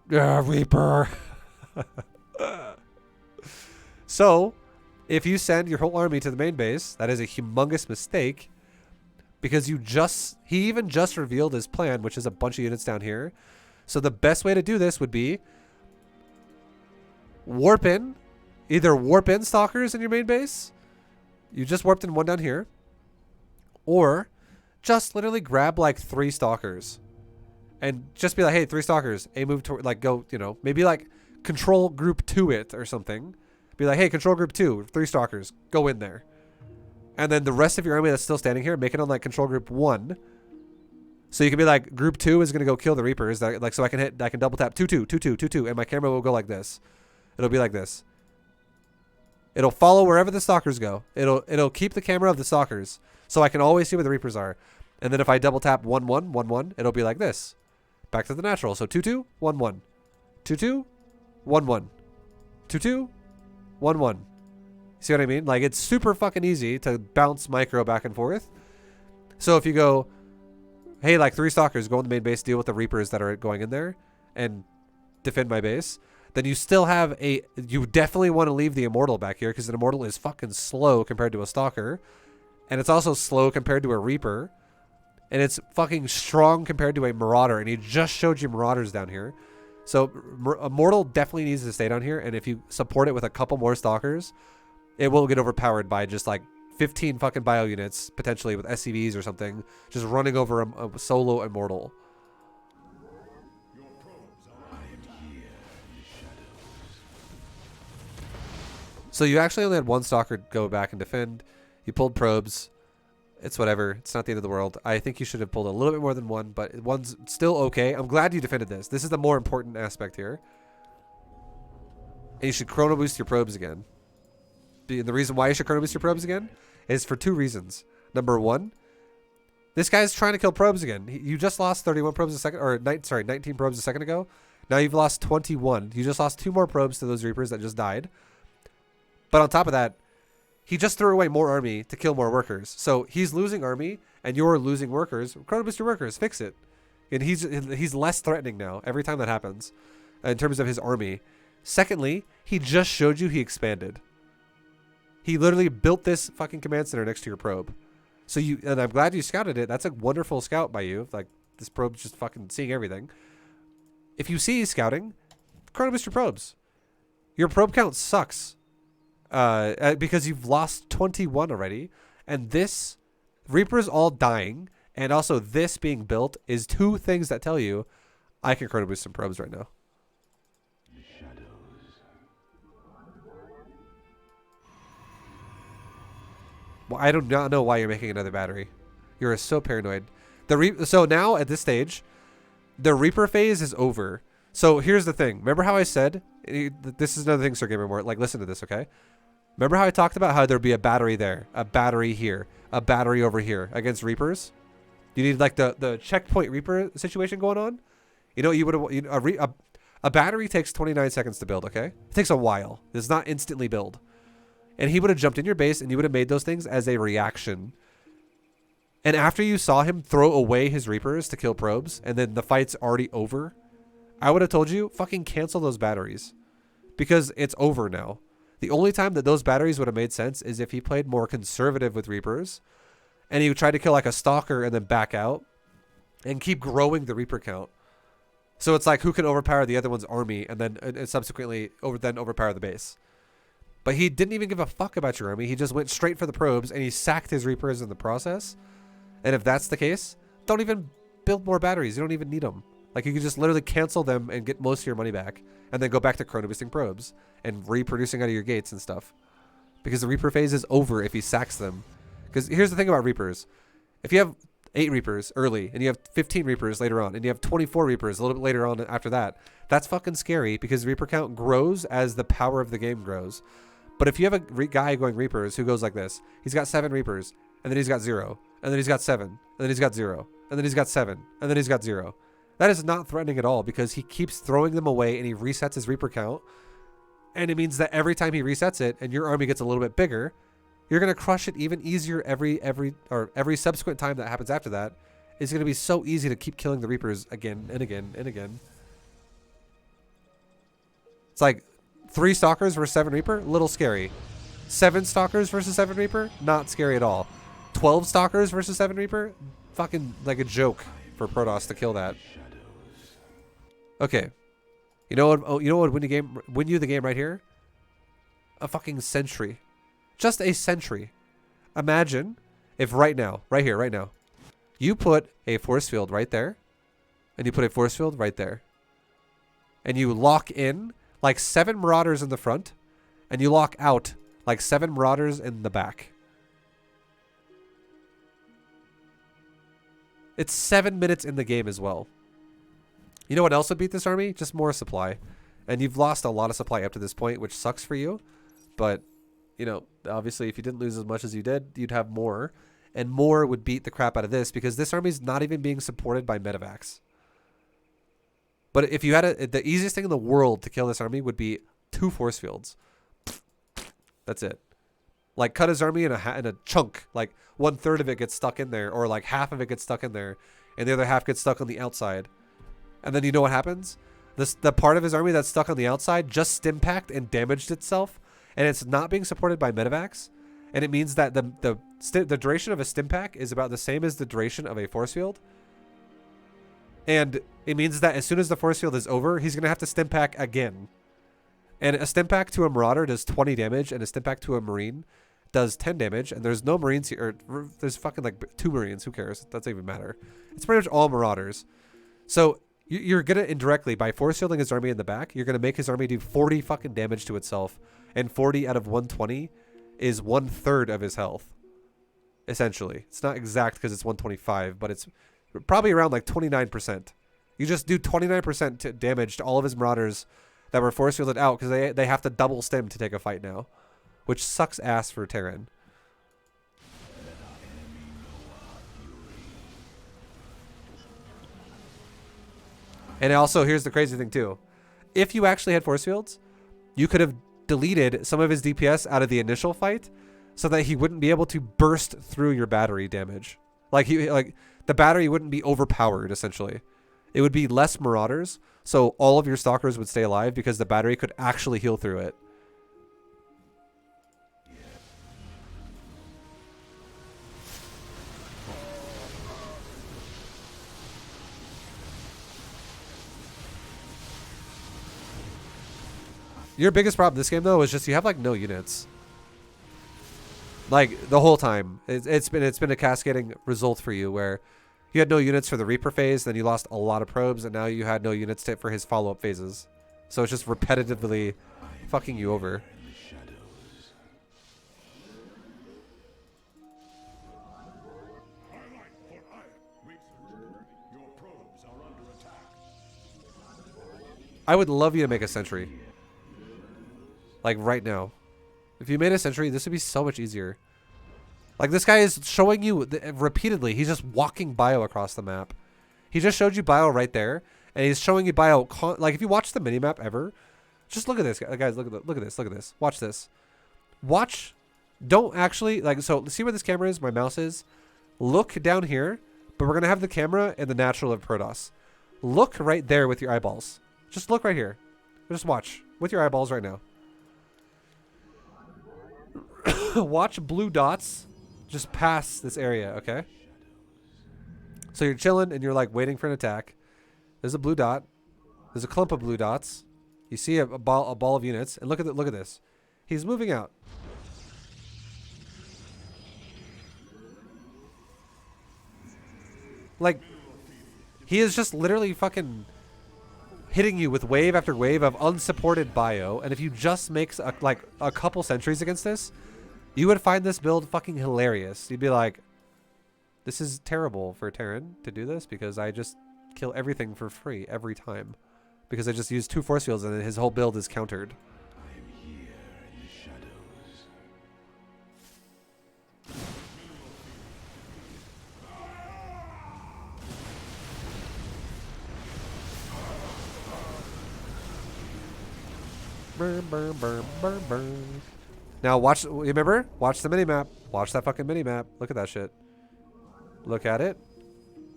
Reaper! So, if you send your whole army to the main base, that is a humongous mistake. Because he even just revealed his plan, which is a bunch of units down here. So the best way to do this would be either warp in Stalkers in your main base. You just warped in one down here. Or just literally grab like 3 Stalkers. And just be like, hey, 3 Stalkers. A move to like go, maybe like control group 2 it or something. Be like, hey, control group 2, 3 Stalkers. Go in there. And then the rest of your army that's still standing here, make it on like control group 1. So you can be like, group 2 is going to go kill the Reapers. So I can double tap 2-2, 2-2, 2-2, and my camera will go like this. It'll be like this. It'll follow wherever the Stalkers go. It'll keep the camera of the Stalkers, so I can always see where the Reapers are. And then if I double tap 1-1, 1-1, it'll be like this. Back to the natural. So 2-2, 1-1. 2-2, 1-1. 2-2, 1-1. See what I mean? Like, it's super fucking easy to bounce micro back and forth. So if you go, hey, like 3 Stalkers, go on the main base, deal with the Reapers that are going in there, and defend my base, then you still have you definitely want to leave the Immortal back here, because an Immortal is fucking slow compared to a Stalker. And it's also slow compared to a Reaper. And it's fucking strong compared to a Marauder. And he just showed you Marauders down here. So Immortal definitely needs to stay down here. And if you support it with a couple more Stalkers, it will get overpowered by just like 15 fucking bio units, potentially with SCVs or something, just running over a solo Immortal. So you actually only had 1 Stalker go back and defend. You pulled probes. It's whatever. It's not the end of the world. I think you should have pulled a little bit more than one, but one's still okay. I'm glad you defended this. This is the more important aspect here. And you should chrono boost your probes again. The reason why you should chrono boost your probes again is for 2 reasons. Number 1, this guy's trying to kill probes again. You just lost 31 probes a second, or 19 probes a second ago. Now you've lost 21. You just lost 2 more probes to those Reapers that just died. But on top of that, he just threw away more army to kill more workers. So he's losing army, and you're losing workers. Chrono boost your workers. Fix it. And he's less threatening now every time that happens in terms of his army. Secondly, he just showed you he expanded. He literally built this fucking command center next to your probe. So and I'm glad you scouted it. That's a wonderful scout by you. Like, this probe's just fucking seeing everything. If you see scouting, chrono boost your probes. Your probe count sucks. Because you've lost 21 already. And this, Reaper's all dying, and also this being built is 2 things that tell you I can chrono boost some probes right now. The shadows. Well, I do not know why you're making another battery. You're so paranoid. So now at this stage, the Reaper phase is over. So here's the thing. Remember how I said, this is another thing, Sir Gamer More. Like, listen to this, okay? Remember how I talked about how there'd be a battery there, a battery here, a battery over here against Reapers? You need like the checkpoint Reaper situation going on. You know, a battery takes 29 seconds to build. Okay, it takes a while. It does not instantly build. And he would have jumped in your base, and you would have made those things as a reaction. And after you saw him throw away his Reapers to kill probes, and then the fight's already over, I would have told you, fucking cancel those batteries, because it's over now. The only time that those batteries would have made sense is if he played more conservative with Reapers, and he would try to kill like a stalker and then back out and keep growing the Reaper count. So it's like who can overpower the other one's army and then subsequently overpower the base. But he didn't even give a fuck about your army. He just went straight for the probes, and he sacked his Reapers in the process. And if that's the case, don't even build more batteries. You don't even need them. Like, you can just literally cancel them and get most of your money back, and then go back to chrono boosting probes and reproducing out of your gates and stuff. Because the Reaper phase is over if he sacks them. Because here's the thing about Reapers. If you have 8 Reapers early, and you have 15 Reapers later on, and you have 24 Reapers a little bit later on after that, that's fucking scary, because Reaper count grows as the power of the game grows. But if you have a guy going Reapers who goes like this, he's got 7 Reapers, and then he's got 0, and then he's got 7, and then he's got 0, and then he's got 7, and then he's got 0. That is not threatening at all, because he keeps throwing them away, and he resets his Reaper count. And it means that every time he resets it, and your army gets a little bit bigger, you're going to crush it even easier every subsequent time that happens after that. It's going to be so easy to keep killing the Reapers again and again and again. It's like 3 Stalkers versus 7 Reaper, little scary. 7 Stalkers versus 7 Reaper, not scary at all. 12 Stalkers versus 7 Reaper, fucking like a joke for Protoss to kill that. Okay. You know what? Oh, you know what would win you the game right here? A fucking sentry. Just a sentry. Imagine if right now, right here, right now, you put a force field right there, and you put a force field right there, and you lock in like 7 Marauders in the front, and you lock out like 7 Marauders in the back. It's 7 minutes in the game as well. You know what else would beat this army? Just more supply. And you've lost a lot of supply up to this point, which sucks for you. But, you know, obviously if you didn't lose as much as you did, you'd have more. And more would beat the crap out of this, because this army's not even being supported by medevacs. But if you had the easiest thing in the world to kill this army would be 2 force fields. That's it. Like, cut his army in a chunk. Like, 1/3 of it gets stuck in there, or like half of it gets stuck in there, and the other half gets stuck on the outside. And then you know what happens? The part of his army that's stuck on the outside just stimpacked and damaged itself, and it's not being supported by medevacs. And it means that the duration of a stimpack is about the same as the duration of a force field. And it means that as soon as the force field is over, he's going to have to stimpack again. And a stimpack to a Marauder does 20 damage, and a stimpack to a Marine does 10 damage. And there's no Marines here. Or there's fucking like 2 Marines. Who cares? That doesn't even matter. It's pretty much all Marauders. So you're going to indirectly, by force fielding his army in the back, you're going to make his army do 40 fucking damage to itself. And 40 out of 120 is 1/3 of his health. essentially. It's not exact because it's 125, but it's probably around like 29%. You just do 29% damage to all of his Marauders that were force fielded out because they have to double stim to take a fight now, which sucks ass for Terran. And also, here's the crazy thing too. If you actually had force fields, you could have deleted some of his DPS out of the initial fight so that he wouldn't be able to burst through your battery damage. Like the battery wouldn't be overpowered essentially. It would be less Marauders, so all of your Stalkers would stay alive because the battery could actually heal through it. Your biggest problem this game though is just you have like no units. Like the whole time, it's been a cascading result for you where you had no units for the Reaper phase, then you lost a lot of probes, and now you had no units for his follow-up phases. So it's just repetitively fucking you over. I would love you to make a sentry. Like right now. If you made a sentry, this would be so much easier. Like this guy is showing you repeatedly. He's just walking bio across the map. He just showed you bio right there, and he's showing you bio. Like if you watch the minimap ever, just look at this, guys. Look at this. Look at this. Watch this. Watch. Don't actually like. So see where this camera is. My mouse is. Look down here, but we're gonna have the camera in the natural of Protoss. Look right there with your eyeballs. Just look right here. Just watch with your eyeballs right now. Watch blue dots just pass this area, okay? So you're chilling and you're like waiting for an attack. There's a blue dot. There's a clump of blue dots. You see a ball of units, and look at this. He's moving out. Like he is just literally fucking hitting you with wave after wave of unsupported bio, and if you just make a couple sentries against this, you would find this build fucking hilarious. You'd be like, this is terrible for Terran to do this because I just kill everything for free every time. Because I just use 2 force fields and then his whole build is countered. I'm here in the shadows. Burn, burn, burn, burn, burn. Now watch, remember? Watch the minimap. Watch that fucking minimap. Look at that shit. Look at it.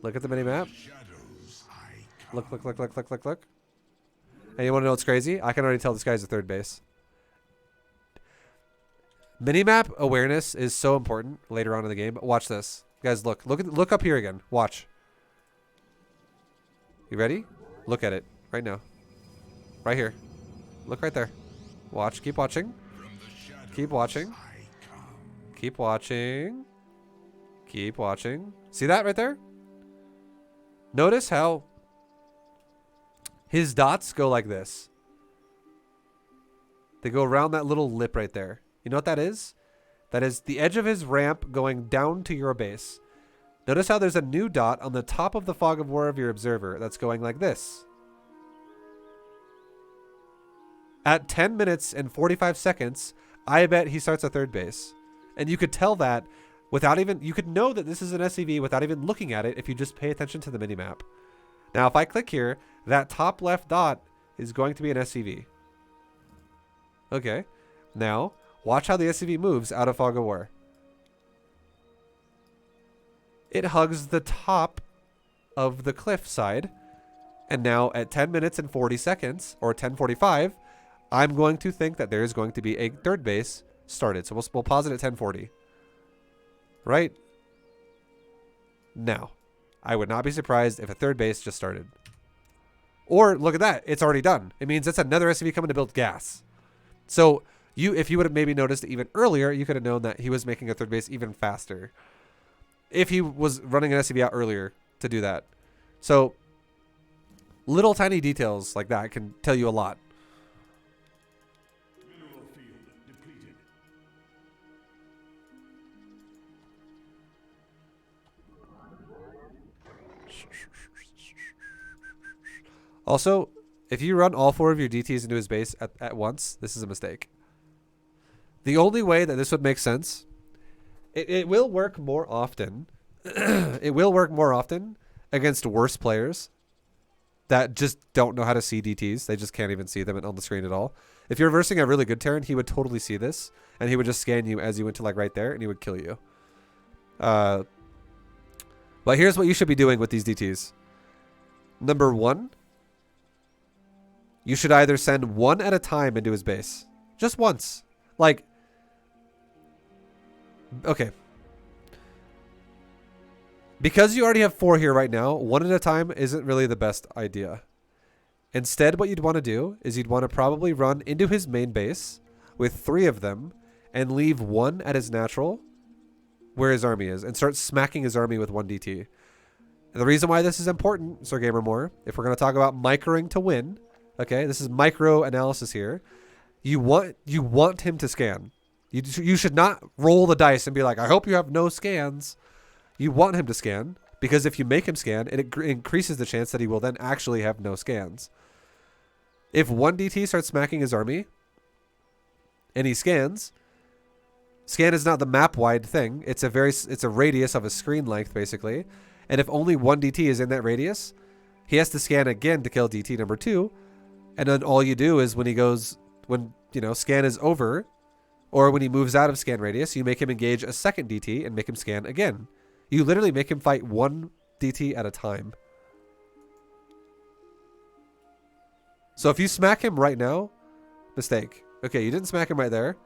Look at the minimap. Look. And you want to know what's crazy? I can already tell this guy's a third base. Minimap awareness is so important later on in the game. Watch this. Guys, look up here again. Watch. You ready? Look at it right now. Right here. Look right there. Watch. Keep watching. Keep watching. Keep watching. Keep watching. See that right there? Notice how his dots go like this. They go around that little lip right there. You know what that is? That is the edge of his ramp going down to your base. Notice how there's a new dot on the top of the fog of war of your observer that's going like this. At 10 minutes and 45 seconds, I bet he starts a third base. And you could tell that without even, you could know that this is an SCV without even looking at it if you just pay attention to the minimap. Now, if I click here, that top left dot is going to be an SCV. Okay. Now, watch how the SCV moves out of fog of war. It hugs the top of the cliff side. And now at 10 minutes and 40 seconds, or 10:45, I'm going to think that there is going to be a third base started. So we'll pause it at 10:40. Right? Now, I would not be surprised if a third base just started. Or look at that. It's already done. It means it's another SCV coming to build gas. So if you would have maybe noticed even earlier, you could have known that he was making a third base even faster. If he was running an SCV out earlier to do that. So little tiny details like that can tell you a lot. Also, if you run all 4 of your DTs into his base at once, this is a mistake. The only way that this would make sense, it will work more often. It will work more often against worse players that just don't know how to see DTs. They just can't even see them on the screen at all. If you're versing a really good Terran, he would totally see this, and he would just scan you as you went to like right there, and he would kill you. But here's what you should be doing with these DTs. Number 1, you should either send 1 at a time into his base. Just once. Like, okay. Because you already have 4 here right now, 1 at a time isn't really the best idea. Instead, what you'd want to do is you'd want to probably run into his main base with 3 of them and leave 1 at his natural where his army is and start smacking his army with 1 DT. And the reason why this is important, Sir Gamer More, if we're going to talk about microing to win, okay, this is micro analysis here. You want him to scan. You should not roll the dice and be like, I hope you have no scans. You want him to scan, because if you make him scan, it increases the chance that he will then actually have no scans. If 1 DT starts smacking his army, and he scans, scan is not the map-wide thing. It's a radius of a screen length, basically. And if only 1 DT is in that radius, he has to scan again to kill DT number 2. And then all you do is when scan is over, or when he moves out of scan radius, you make him engage a second DT and make him scan again. You literally make him fight 1 DT at a time. So if you smack him right now, mistake. Okay, you didn't smack him right there.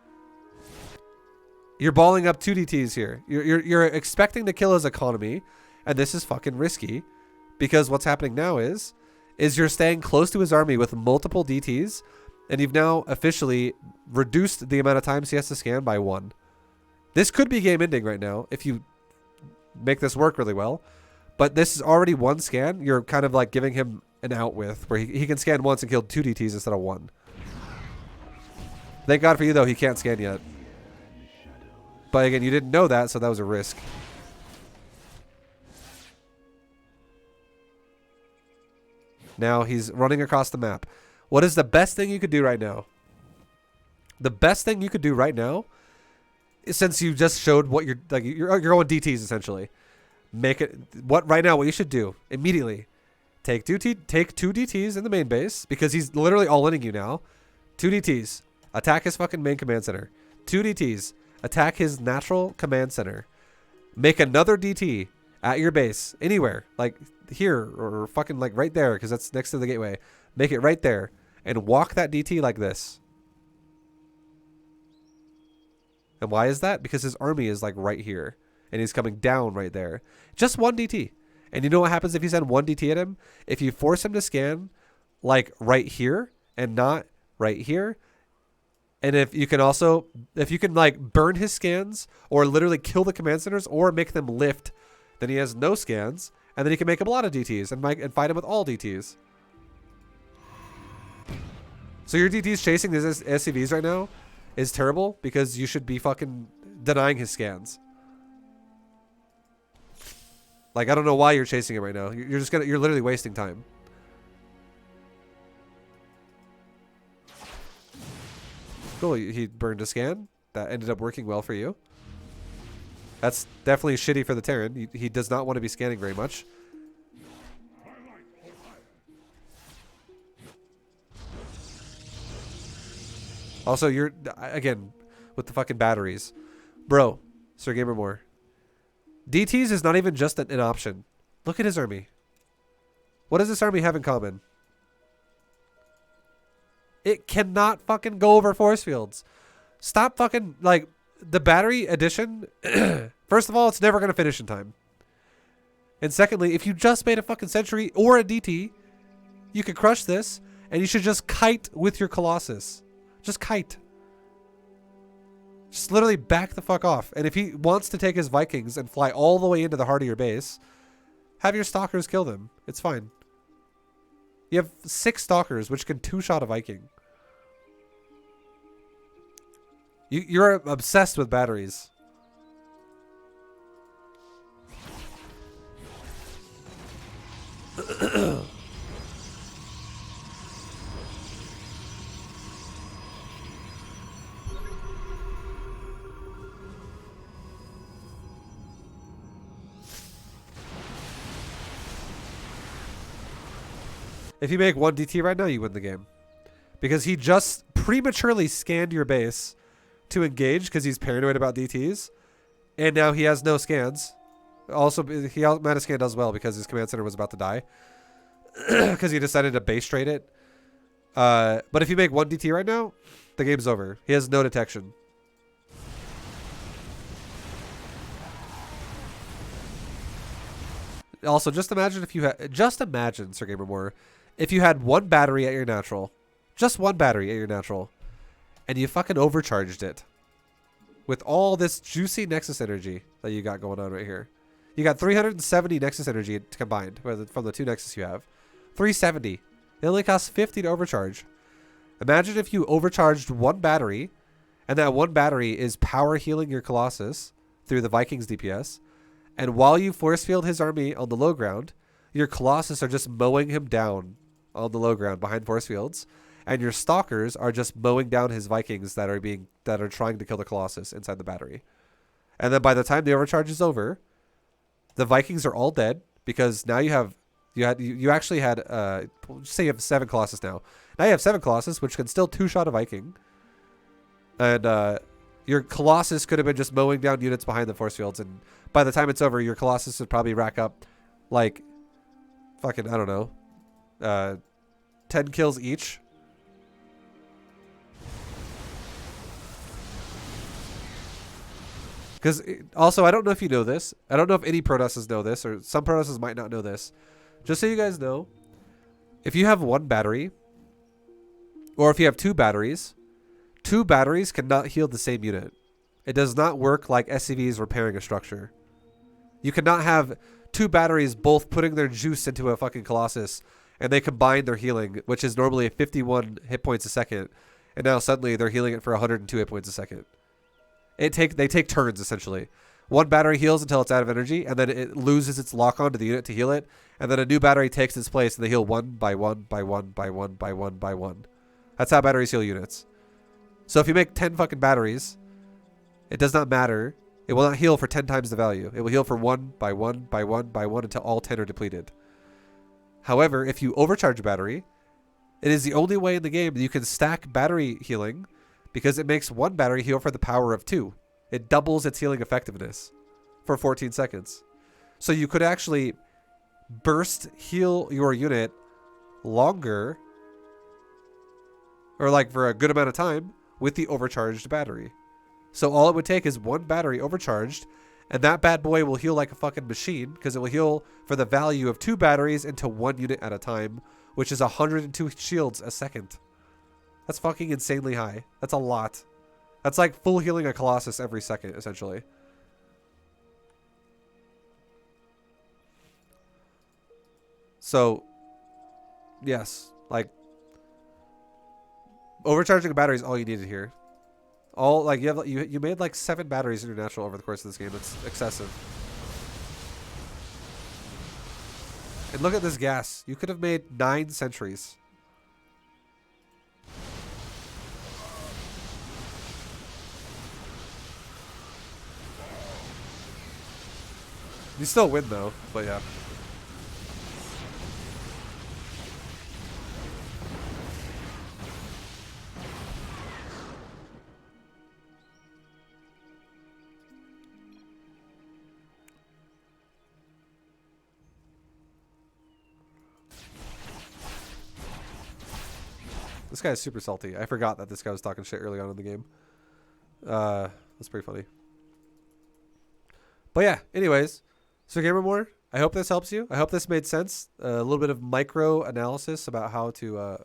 You're balling up 2 DTs here. You're expecting to kill his economy, and this is fucking risky, because what's happening now is you're staying close to his army with multiple DTs, and you've now officially reduced the amount of times he has to scan by 1. This could be game ending right now if you make this work really well, but this is already 1 scan. You're kind of like giving him an out with where he can scan once and kill 2 DTs instead of 1. Thank God for you though, he can't scan yet. But again, you didn't know that, so that was a risk. Now he's running across the map. What is the best thing you could do right now? The best thing you could do right now, since you just showed what you're going DTs essentially, make it what you should do immediately. Take 2 DTs in the main base, because he's literally all-inning you now. 2 DTs, attack his fucking main command center. 2 DTs, attack his natural command center. Make another DT at your base, anywhere, like here or fucking like right there, because that's next to the gateway. Make it right there and walk that DT like this. And why is that? Because his army is like right here and he's coming down right there. Just 1 DT. And you know what happens if you send 1 DT at him? If you force him to scan like right here and not right here, and if you can like burn his scans or literally kill the command centers or make them lift, then he has no scans, and then you can make him a lot of DTs and fight him with all DTs. So your DTs chasing these SCVs right now is terrible, because you should be fucking denying his scans. Like, I don't know why you're chasing him right now. You're literally wasting time. Cool, he burned a scan. That ended up working well for you. That's definitely shitty for the Terran. He does not want to be scanning very much. Also, you're, again, with the fucking batteries. Bro, Sir Gamer More. DTs is not even just an option. Look at his army. What does this army have in common? It cannot fucking go over force fields. Stop fucking, like, the battery addition. First of all, it's never going to finish in time. And secondly, if you just made a fucking sentry or a DT, you could crush this, and you should just kite with your Colossus. Just kite. Just literally back the fuck off. And if he wants to take his Vikings and fly all the way into the heart of your base, have your Stalkers kill them. It's fine. You have 6 Stalkers, which can 2-shot a Viking. You're obsessed with batteries. If you make 1 DT right now, you win the game. Because he just prematurely scanned your base to engage because he's paranoid about DTs. And now he has no scans. Also, he might have scanned as well because his command center was about to die. Because he decided to base trade it. But if you make 1 DT right now, the game's over. He has no detection. Also, just imagine if you had... Just imagine, Sir Gamer Moore, if you had 1 battery at your natural. Just 1 battery at your natural. And you fucking overcharged it. With all this juicy Nexus energy that you got going on right here. You got 370 Nexus energy combined from the 2 Nexus you have. 370. It only costs 50 to overcharge. Imagine if you overcharged 1 battery, and that 1 battery is power healing your Colossus through the Vikings DPS. And while you force field his army on the low ground, your Colossus are just mowing him down on the low ground behind force fields. And your Stalkers are just mowing down his Vikings that are trying to kill the Colossus inside the battery. And then by the time the overcharge is over, the Vikings are all dead because now you actually had say you have 7 Colossus now. Now you have 7 Colossus, which can still 2-shot a Viking. And your Colossus could have been just mowing down units behind the force fields, and by the time it's over, your Colossus would probably rack up like fucking, I don't know, 10 kills each. Because also, I don't know if you know this. I don't know if any Protosses know this, or some Protosses might not know this. Just so you guys know, if you have 1 battery, or if you have 2 batteries, 2 batteries cannot heal the same unit. It does not work like SCVs repairing a structure. You cannot have 2 batteries both putting their juice into a fucking Colossus, and they combine their healing, which is normally 51 hit points a second, and now suddenly they're healing it for 102 hit points a second. They take turns, essentially. 1 battery heals until it's out of energy, and then it loses its lock-on to the unit to heal it, and then a new battery takes its place, and they heal 1 by 1 by 1 by 1 by 1 by 1. That's how batteries heal units. So if you make 10 fucking batteries, it does not matter. It will not heal for 10 times the value. It will heal for 1 by 1 by 1 by 1 until all 10 are depleted. However, if you overcharge a battery, it is the only way in the game that you can stack battery healing because it makes 1 battery heal for the power of 2. It doubles its healing effectiveness for 14 seconds. So you could actually burst heal your unit longer, or like for a good amount of time, with the overcharged battery. So all it would take is 1 battery overcharged, and that bad boy will heal like a fucking machine because it will heal for the value of 2 batteries into 1 unit at a time, which is 102 shields a second. That's fucking insanely high. That's a lot. That's like full healing a Colossus every second, essentially. So, yes, like overcharging a battery is all you needed here. All like you made like 7 batteries in your natural over the course of this game. It's excessive. And look at this gas. You could have made 9 sentries. You still win though, but yeah. This guy is super salty. I forgot that this guy was talking shit early on in the game. That's pretty funny. But yeah, anyways. So Gamer More, I hope this helps you. I hope this made sense. A little bit of micro analysis about how to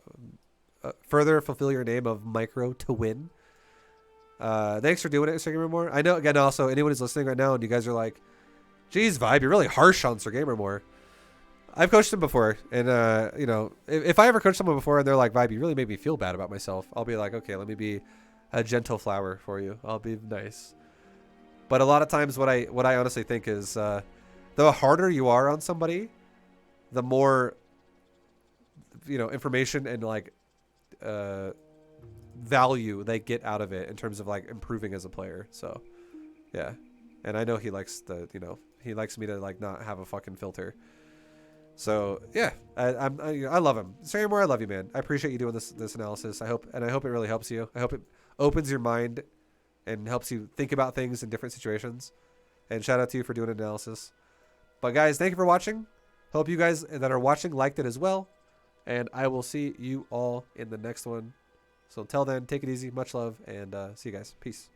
further fulfill your name of micro to win. Thanks for doing it, Sir Gamer More. I know, again, also, anyone who's listening right now and you guys are like, geez, ViBE, you're really harsh on Sir Gamer More. I've coached him before, and you know, if I ever coached someone before and they're like, ViBE, you really made me feel bad about myself, I'll be like, okay, let me be a gentle flower for you. I'll be nice. But a lot of times what I honestly think is the harder you are on somebody, the more, you know, information and like value they get out of it in terms of like improving as a player. So yeah, and I know he likes the, you know, he likes me to like not have a fucking filter. So yeah, I love him. Saramore, I love you, man. I appreciate you doing this analysis. I hope it really helps you. I hope it opens your mind and helps you think about things in different situations. And shout out to you for doing an analysis. But guys, thank you for watching. Hope you guys that are watching liked it as well. And I will see you all in the next one. So until then, take it easy. Much love, and see you guys. Peace.